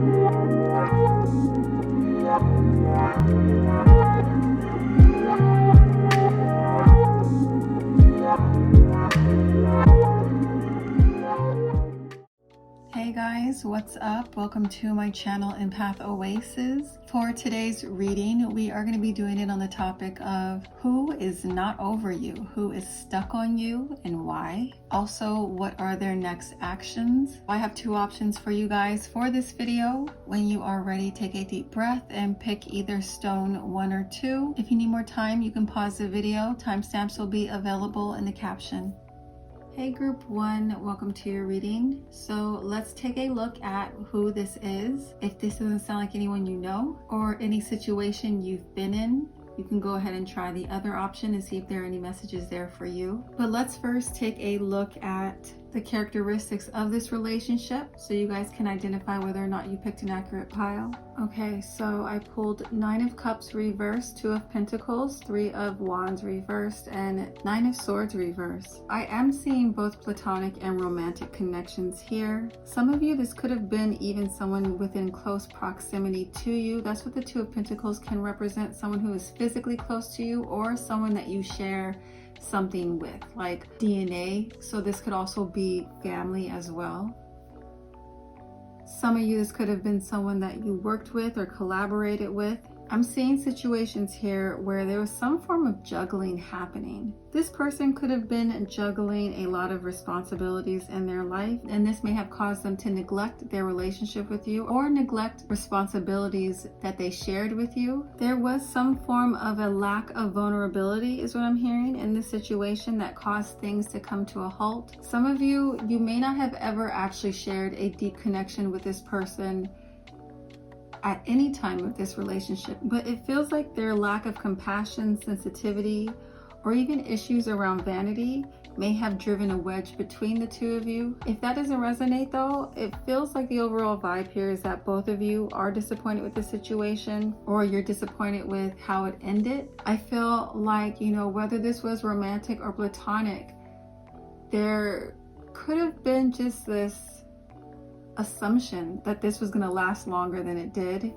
Hey guys, what's up? Welcome to my channel EmpathOasis. For today's reading, we are going to be doing it on the topic of who is not over you, who is stuck on you and why. Also, what are their next actions? I have two options for you guys for this video. When you are ready, take a deep breath and pick either stone 1 or 2. If you need more time, you can pause the video. Timestamps will be available in the caption. Hey group 1, welcome to your reading. So let's take a look at who this is. If this doesn't sound like anyone you know or any situation you've been in, you can go ahead and try the other option and see if there are any messages there for you. But let's first take a look at the characteristics of this relationship so you guys can identify whether or not you picked an accurate pile. Okay, so I pulled 9 of Cups reversed, 2 of Pentacles, 3 of Wands reversed, and 9 of Swords reversed. I am seeing both platonic and romantic connections here. Some of you, this could have been even someone within close proximity to you. That's what the 2 of Pentacles can represent, someone who is physically close to you or someone that you share something with, like DNA. So this could also be family as well. Some of you, this could have been someone that you worked with or collaborated with. I'm seeing situations here where there was some form of juggling happening. This person could have been juggling a lot of responsibilities in their life, and this may have caused them to neglect their relationship with you or neglect responsibilities that they shared with you. There was some form of a lack of vulnerability is what I'm hearing in this situation that caused things to come to a halt. Some of you, you may not have ever actually shared a deep connection with this person at any time of this relationship, but it feels like their lack of compassion, sensitivity, or even issues around vanity may have driven a wedge between the two of you. If that doesn't resonate though, it feels like the overall vibe here is that both of you are disappointed with the situation or you're disappointed with how it ended. I feel like, you know, whether this was romantic or platonic, there could have been just this assumption that this was going to last longer than it did.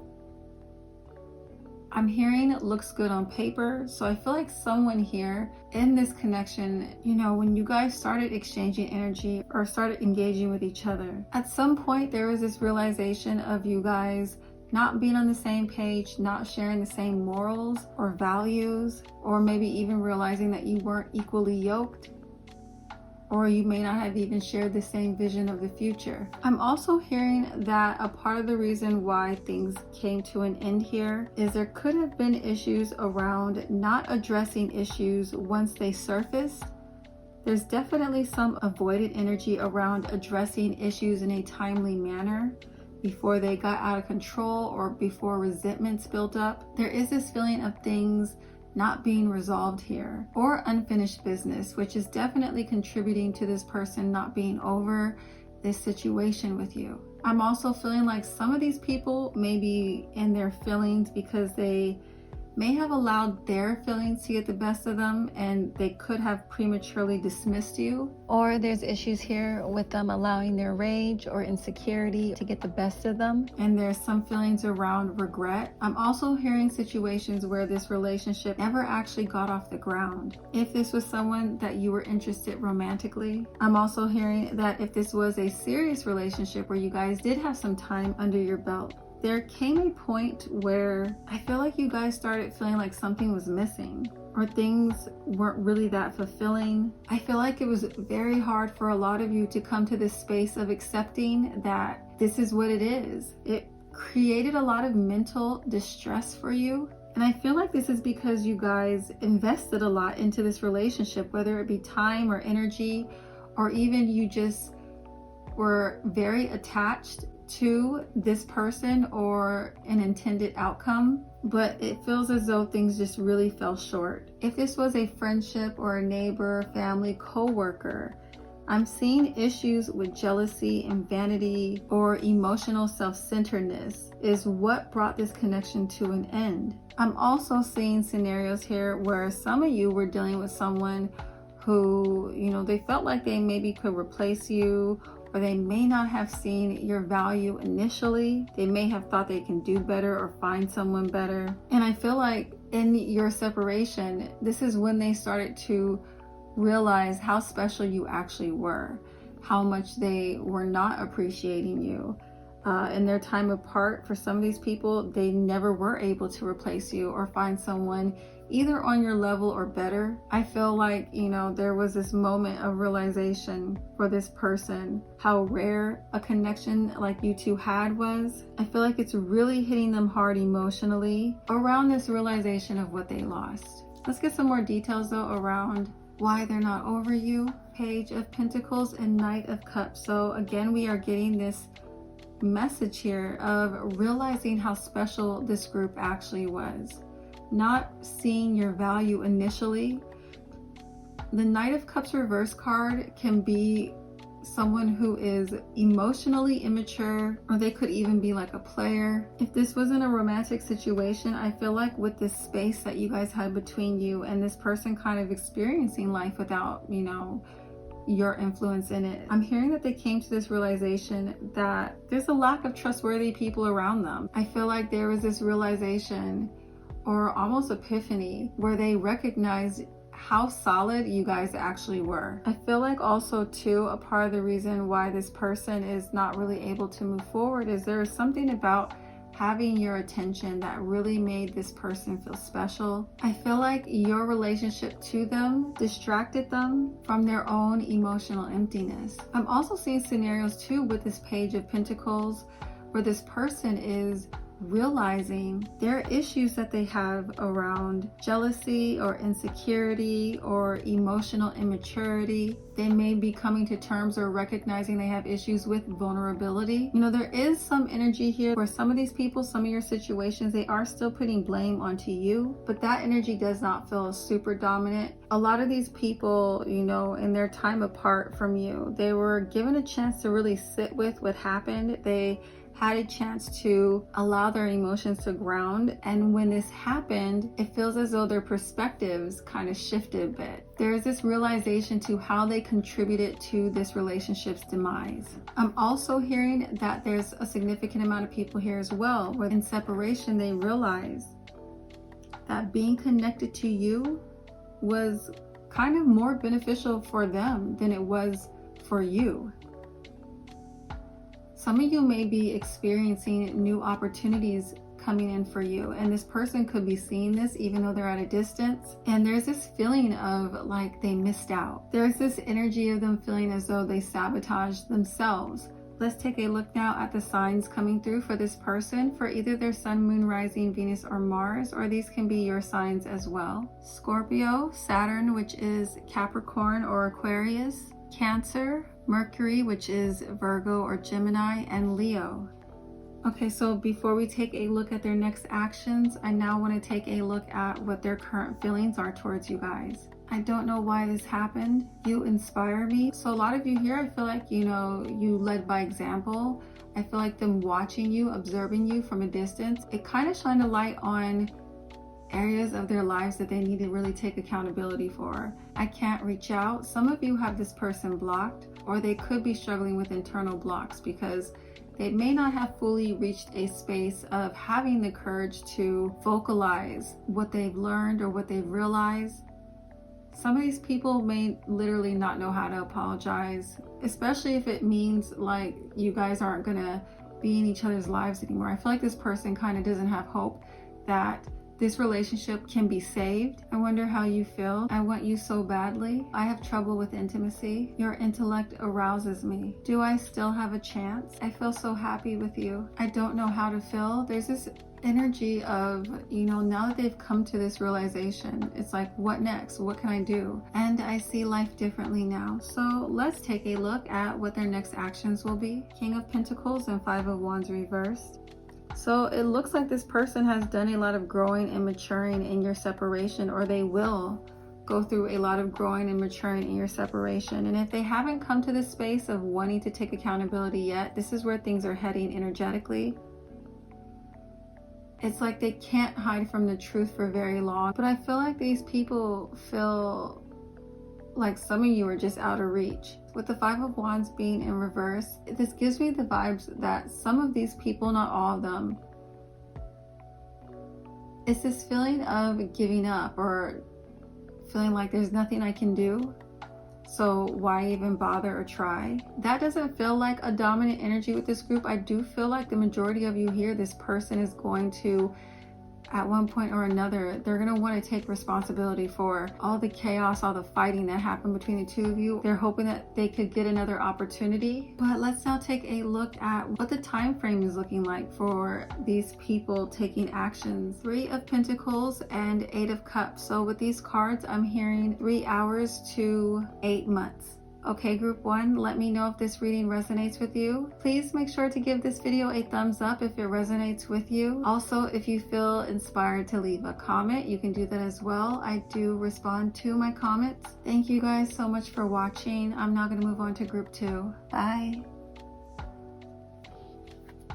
I'm hearing it looks good on paper, so I feel like someone here in this connection, you know, when you guys started exchanging energy or started engaging with each other, at some point there was this realization of you guys not being on the same page, not sharing the same morals or values, or maybe even realizing that you weren't equally yoked, or you may not have even shared the same vision of the future. I'm also hearing that a part of the reason why things came to an end here is there could have been issues around not addressing issues once they surfaced. There's definitely some avoided energy around addressing issues in a timely manner before they got out of control or before resentments built up. There is this feeling of things not being resolved here or unfinished business, which is definitely contributing to this person not being over this situation with you. I'm also feeling like some of these people may be in their feelings because they may have allowed their feelings to get the best of them and they could have prematurely dismissed you. Or there's issues here with them allowing their rage or insecurity to get the best of them. And there's some feelings around regret. I'm also hearing situations where this relationship never actually got off the ground. If this was someone that you were interested romantically, I'm also hearing that if this was a serious relationship where you guys did have some time under your belt, there came a point where I feel like you guys started feeling like something was missing or things weren't really that fulfilling. I feel like it was very hard for a lot of you to come to this space of accepting that this is what it is. It created a lot of mental distress for you. And I feel like this is because you guys invested a lot into this relationship, whether it be time or energy, or even you just were very attached to this person or an intended outcome, but it feels as though things just really fell short. If this was a friendship or a neighbor, family, co-worker, I'm seeing issues with jealousy and vanity or emotional self-centeredness is what brought this connection to an end. I'm also seeing scenarios here where some of you were dealing with someone who, you know, they felt like they maybe could replace you or they may not have seen your value initially. They may have thought they can do better or find someone better. And I feel like in your separation, this is when they started to realize how special you actually were, how much they were not appreciating you. In their time apart, for some of these people, they never were able to replace you or find someone either on your level or better. I feel like, there was this moment of realization for this person, how rare a connection like you two had was. I feel like it's really hitting them hard emotionally around this realization of what they lost. Let's get some more details though around why they're not over you. Page of Pentacles and Knight of Cups. So again, we are getting this message here of realizing how special this group actually was, not seeing your value initially. The Knight of Cups reverse card can be someone who is emotionally immature, or they could even be like a player. If this wasn't a romantic situation, I feel like with this space that you guys had between you and this person kind of experiencing life without, your influence in it, I'm hearing that they came to this realization that there's a lack of trustworthy people around them. I feel like there was this realization or almost epiphany where they recognized how solid you guys actually were. I feel like also too, a part of the reason why this person is not really able to move forward is there is something about having your attention that really made this person feel special. I feel like your relationship to them distracted them from their own emotional emptiness. I'm also seeing scenarios too with this Page of Pentacles where this person is realizing there are issues that they have around jealousy or insecurity or emotional immaturity. They may be coming to terms or recognizing they have issues with vulnerability. There is some energy here where some of these people, some of your situations, they are still putting blame onto you, but that energy does not feel super dominant. A lot of these people, in their time apart from you, they were given a chance to really sit with what happened. They had a chance to allow their emotions to ground. And when this happened, it feels as though their perspectives kind of shifted a bit. There's this realization to how they contributed to this relationship's demise. I'm also hearing that there's a significant amount of people here as well, where in separation, they realize that being connected to you was kind of more beneficial for them than it was for you. Some of you may be experiencing new opportunities coming in for you, and this person could be seeing this even though they're at a distance, and there's this feeling of like they missed out. There's this energy of them feeling as though they sabotaged themselves. Let's take a look now at the signs coming through for this person for either their sun, moon, rising, Venus, or Mars, or these can be your signs as well. Scorpio, Saturn, which is Capricorn or Aquarius, Cancer, Mercury, which is Virgo or Gemini, and Leo. Okay, so before we take a look at their next actions, I now want to take a look at what their current feelings are towards you guys. I don't know why this happened. You inspire me. So a lot of you here, I feel like, you led by example. I feel like them watching you, observing you from a distance, it kind of shined a light on areas of their lives that they need to really take accountability for. I can't reach out. Some of you have this person blocked, or they could be struggling with internal blocks because they may not have fully reached a space of having the courage to vocalize what they've learned or what they've realized. Some of these people may literally not know how to apologize, especially if it means like you guys aren't gonna be in each other's lives anymore. I feel like this person kind of doesn't have hope that this relationship can be saved. I wonder how you feel. I want you so badly. I have trouble with intimacy. Your intellect arouses me. Do I still have a chance? I feel so happy with you. I don't know how to feel. There's this energy of, now that they've come to this realization, it's like, what next? What can I do? And I see life differently now. So let's take a look at what their next actions will be. King of Pentacles and Five of Wands reversed. So it looks like this person has done a lot of growing and maturing in your separation, or they will go through a lot of growing and maturing in your separation. And if they haven't come to this space of wanting to take accountability yet, this is where things are heading energetically. It's like they can't hide from the truth for very long. But I feel like these people feel like some of you are just out of reach. With the Five of Wands being in reverse, this gives me the vibes that some of these people, not all of them, it's this feeling of giving up or feeling like there's nothing I can do. So why even bother or try? That doesn't feel like a dominant energy with this group. I do feel like the majority of you here, this person is going to, at one point or another, they're going to want to take responsibility for all the chaos, all the fighting that happened between the two of you. They're hoping that they could get another opportunity. But let's now take a look at what the time frame is looking like for these people taking actions. 3 of Pentacles and 8 of Cups. So with these cards, I'm hearing 3 hours to 8 months. Okay, group 1, let me know if this reading resonates with you. Please make sure to give this video a thumbs up if it resonates with you. Also, if you feel inspired to leave a comment, you can do that as well. I do respond to my comments. Thank you guys so much for watching. I'm now going to move on to group 2. Bye.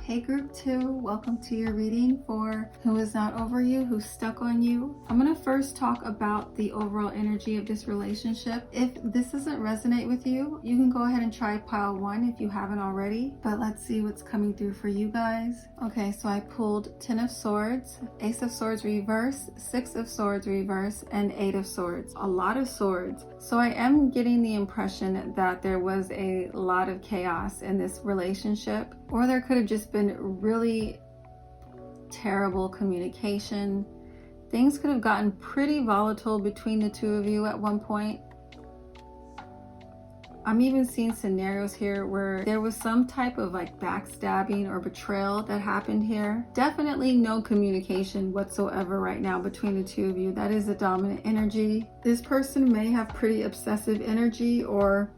Hey group 2, welcome to your reading for Who Is Not Over You, Who's Stuck on You. I'm going to first talk about the overall energy of this relationship. If this doesn't resonate with you, you can go ahead and try pile 1 if you haven't already. But let's see what's coming through for you guys. Okay, so I pulled 10 of Swords, Ace of Swords reverse, 6 of Swords reverse, and 8 of Swords. A lot of swords. So I am getting the impression that there was a lot of chaos in this relationship, or there could have just been really terrible communication. Things could have gotten pretty volatile between the two of you at one point. I'm even seeing scenarios here where there was some type of like backstabbing or betrayal that happened here. Definitely no communication whatsoever right now between the two of you. That is a dominant energy. This person may have pretty obsessive energy, or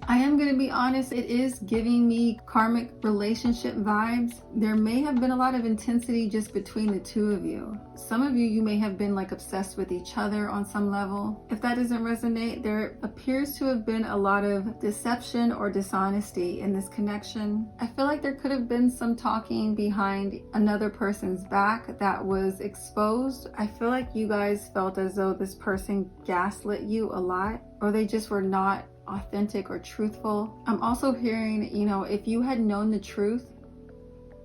I am going to be honest, it is giving me karmic relationship vibes. There may have been a lot of intensity just between the two of you. Some of you may have been like obsessed with each other on some level. If that doesn't resonate, there appears to have been a lot of deception or dishonesty in this connection. I feel like there could have been some talking behind another person's back that was exposed. I feel like you guys felt as though this person gaslit you a lot, or they just were not authentic or truthful. I'm also hearing, if you had known the truth,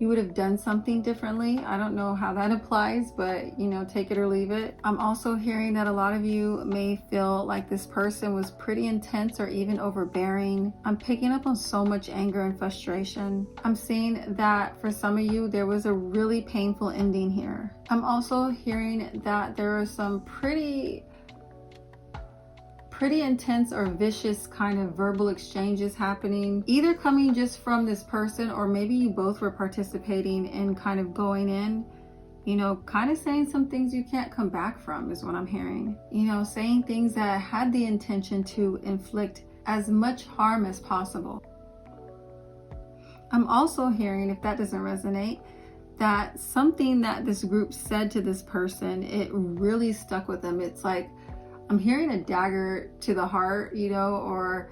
you would have done something differently. I don't know how that applies, but take it or leave it. I'm also hearing that a lot of you may feel like this person was pretty intense or even overbearing. I'm picking up on so much anger and frustration. I'm seeing that for some of you, there was a really painful ending here. I'm also hearing that there are some pretty intense or vicious kind of verbal exchanges happening, either coming just from this person, or maybe you both were participating in kind of going in, kind of saying some things you can't come back from is what I'm hearing. Saying things that had the intention to inflict as much harm as possible. I'm also hearing, if that doesn't resonate, that something that this group said to this person, it really stuck with them. It's like, I'm hearing a dagger to the heart, or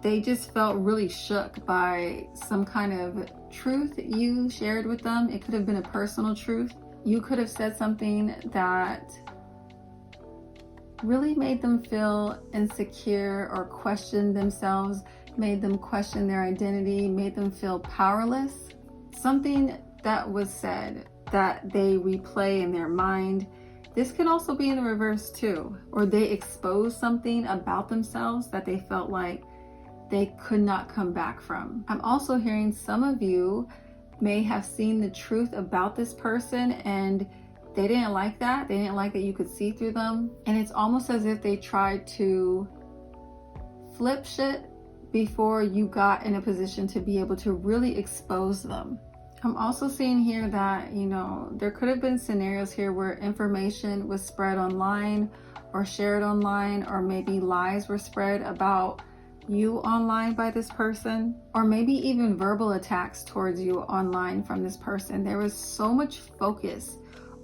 they just felt really shook by some kind of truth you shared with them. It could have been a personal truth. You could have said something that really made them feel insecure or question themselves, made them question their identity, made them feel powerless. Something that was said that they replay in their mind. This could also be in the reverse too, or they exposed something about themselves that they felt like they could not come back from. I'm also hearing some of you may have seen the truth about this person and they didn't like that. They didn't like that you could see through them. And it's almost as if they tried to flip shit before you got in a position to be able to really expose them. I'm also seeing here that, there could have been scenarios here where information was spread online or shared online, or maybe lies were spread about you online by this person, or maybe even verbal attacks towards you online from this person. There was so much focus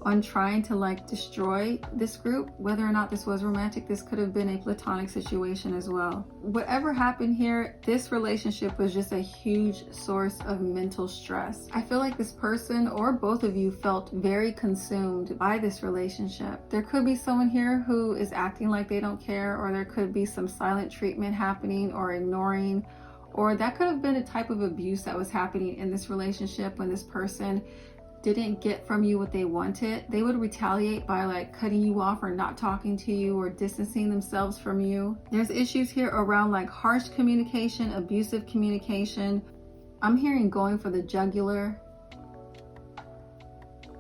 on trying to like destroy this group. Whether or not this was romantic, this could have been a platonic situation as well. Whatever happened here, this relationship was just a huge source of mental stress. I feel like this person or both of you felt very consumed by this relationship. There could be someone here who is acting like they don't care, or there could be some silent treatment happening or ignoring, or that could have been a type of abuse that was happening in this relationship. When this person didn't get from you what they wanted, they would retaliate by like cutting you off or not talking to you or distancing themselves from you. There's issues here around like harsh communication, abusive communication. I'm hearing going for the jugular.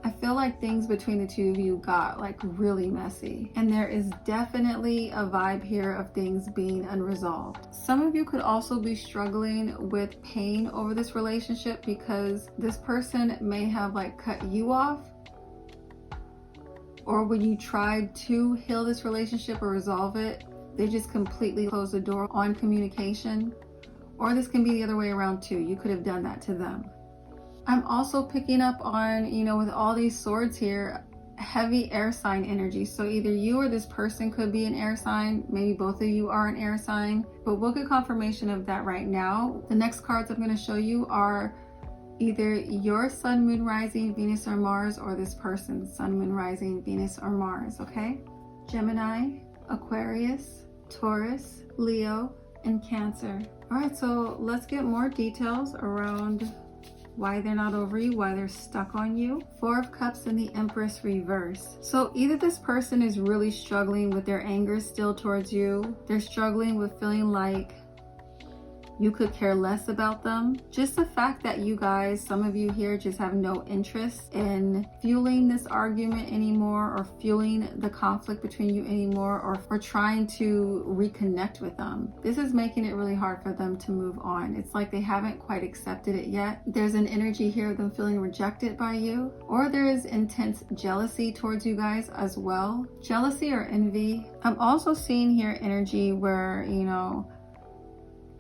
I feel like things between the two of you got like really messy, and there is definitely a vibe here of things being unresolved. Some of you could also be struggling with pain over this relationship because this person may have like cut you off, or when you tried to heal this relationship or resolve it, they just completely closed the door on communication. Or this can be the other way around too. You could have done that to them. I'm also picking up on, with all these swords here, heavy air sign energy. So either you or this person could be an air sign. Maybe both of you are an air sign, but we'll get confirmation of that right now. The next cards I'm going to show you are either your sun, moon, rising, Venus, or Mars, or this person's sun, moon, rising, Venus, or Mars, okay? Gemini, Aquarius, Taurus, Leo, and Cancer. All right, so let's get more details around why they're not over you, why they're stuck on you. Four of Cups and the Empress reverse. So either this person is really struggling with their anger still towards you. They're struggling with feeling like you could care less about them. Just the fact that you guys, some of you here, just have no interest in fueling this argument anymore, or fueling the conflict between you anymore, or trying to reconnect with them. This is making it really hard for them to move on. It's like they haven't quite accepted it yet. There's an energy here of them feeling rejected by you, or there is intense jealousy towards you guys as well. Jealousy or envy. I'm also seeing here energy where,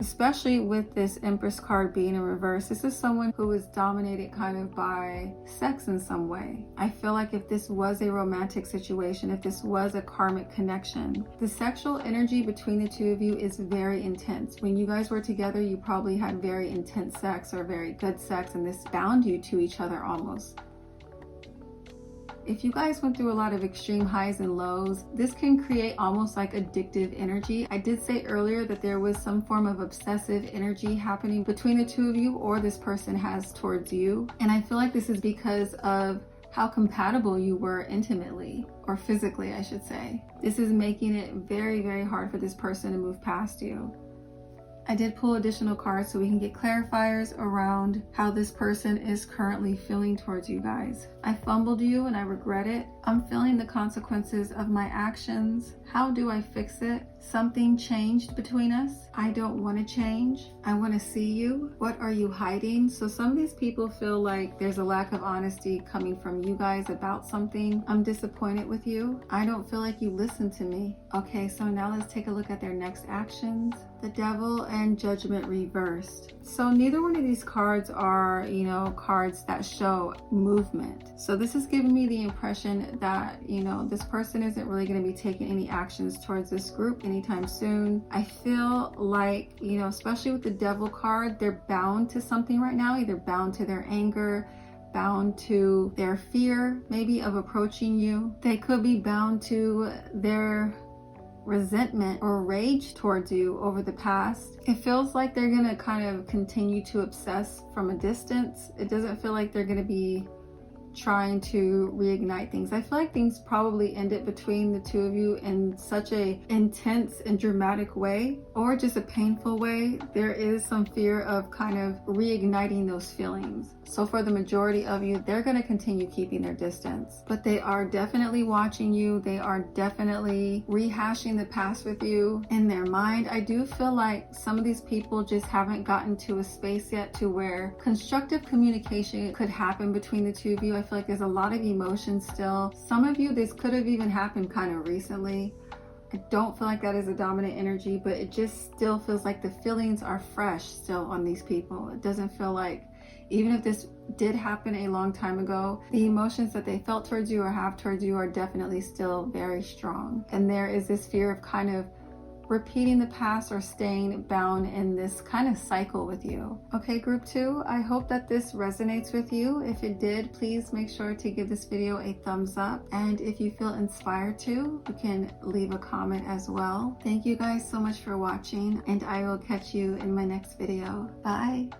especially with this Empress card being in reverse, this is someone who is dominated kind of by sex in some way. I feel like if this was a romantic situation, if this was a karmic connection, the sexual energy between the two of you is very intense. When you guys were together, you probably had very intense sex or very good sex, and this bound you to each other almost. If you guys went through a lot of extreme highs and lows, this can create almost like addictive energy. I did say earlier that there was some form of obsessive energy happening between the two of you, or this person has towards you. And I feel like this is because of how compatible you were intimately, or physically, I should say. This is making it very, very hard for this person to move past you. I did pull additional cards so we can get clarifiers around how this person is currently feeling towards you guys. I fumbled you and I regret it. I'm feeling the consequences of my actions. How do I fix it? Something changed between us. I don't want to change. I want to see you. What are you hiding? So some of these people feel like there's a lack of honesty coming from you guys about something. I'm disappointed with you. I don't feel like you listened to me. Okay, so now let's take a look at their next actions. The Devil and Judgment reversed. So neither one of these cards are, cards that show movement. So this is giving me the impression that, this person isn't really going to be taking any actions towards this group anytime soon. I feel like, especially with the Devil card, they're bound to something right now, either bound to their anger, bound to their fear, maybe of approaching you. They could be bound to their resentment or rage towards you over the past. It feels like they're gonna kind of continue to obsess from a distance. It doesn't feel like they're gonna be trying to reignite things. I feel like things probably ended between the two of you in such a intense and dramatic way, or just a painful way. There is some fear of kind of reigniting those feelings. So for the majority of you, they're going to continue keeping their distance, but they are definitely watching you. They are definitely rehashing the past with you in their mind. I do feel like some of these people just haven't gotten to a space yet to where constructive communication could happen between the two of you. I feel like there's a lot of emotion still. Some of you, this could have even happened kind of recently. I don't feel like that is a dominant energy, but it just still feels like the feelings are fresh still on these people. It doesn't feel like, even if this did happen a long time ago, the emotions that they felt towards you or have towards you are definitely still very strong. And there is this fear of kind of repeating the past or staying bound in this kind of cycle with you. Okay, group 2, I hope that this resonates with you. If it did, please make sure to give this video a thumbs up. And if you feel inspired to, you can leave a comment as well. Thank you guys so much for watching, and I will catch you in my next video. Bye.